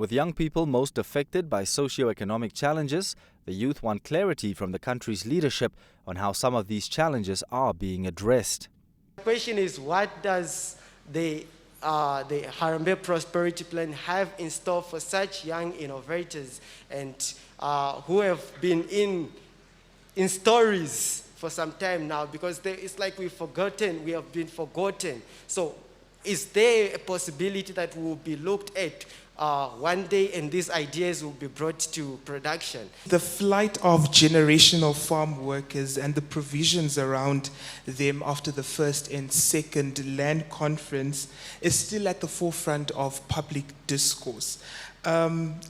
With young people most affected by socio-economic challenges, the youth want clarity from the country's leadership on how some of these challenges are being addressed. The question is, what does the Harambee Prosperity Plan have in store for such young innovators and who have been in stories for some time now, because it's like we have been forgotten. So is there a possibility that we will be looked at one day and these ideas will be brought to production? The flight of generational farm workers and the provisions around them after the first and second land conference is still at the forefront of public discourse.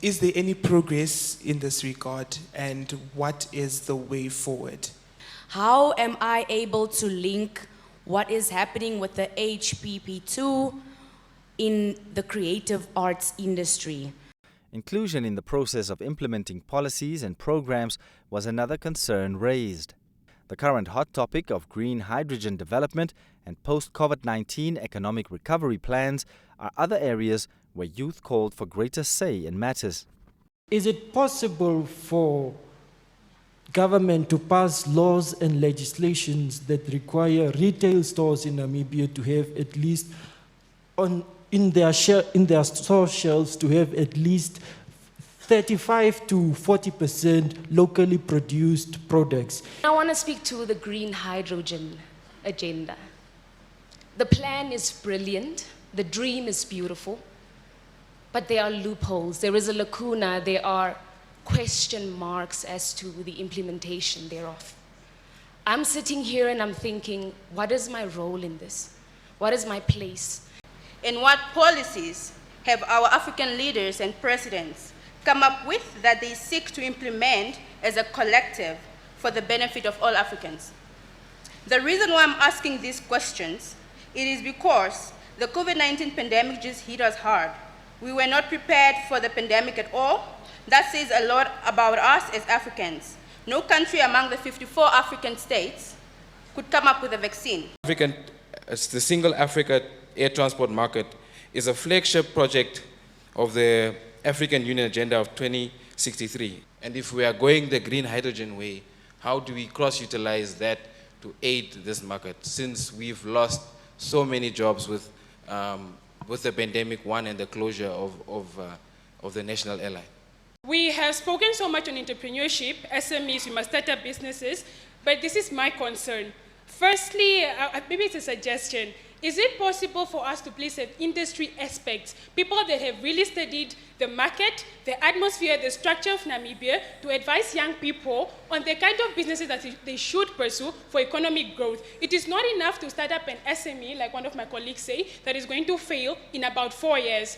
Is there any progress in this regard, and what is the way forward? How am I able to link what is happening with the HPP2 in the creative arts industry? Inclusion in the process of implementing policies and programs was another concern raised. The current hot topic of green hydrogen development and post-COVID-19 economic recovery plans are other areas where youth called for greater say in matters. Is it possible for government to pass laws and legislations that require retail stores in Namibia to have at least in their store shelves to have at least 35 to 40% locally produced products? I want to speak to the green hydrogen agenda. The plan is brilliant, the dream is beautiful, but there are loopholes, there is a lacuna, there are question marks as to the implementation thereof. I'm sitting here and I'm thinking, what is my role in this? What is my place? And what policies have our African leaders and presidents come up with that they seek to implement as a collective for the benefit of all Africans? The reason why I'm asking these questions, it is because the COVID-19 pandemic just hit us hard. We were not prepared for the pandemic at all. That says a lot about us as Africans. No country among the 54 African states could come up with a vaccine. The Single Africa Air Transport Market is a flagship project of the African Union Agenda of 2063. And if we are going the green hydrogen way, how do we cross-utilize that to aid this market, since we've lost so many jobs with the pandemic one and the closure of the national airline? We have spoken so much on entrepreneurship, SMEs, we must start up businesses, but this is my concern. Firstly, maybe it's a suggestion. Is it possible for us to please have industry experts, people that have really studied the market, the atmosphere, the structure of Namibia, to advise young people on the kind of businesses that they should pursue for economic growth? It is not enough to start up an SME, like one of my colleagues say, that is going to fail in about 4 years.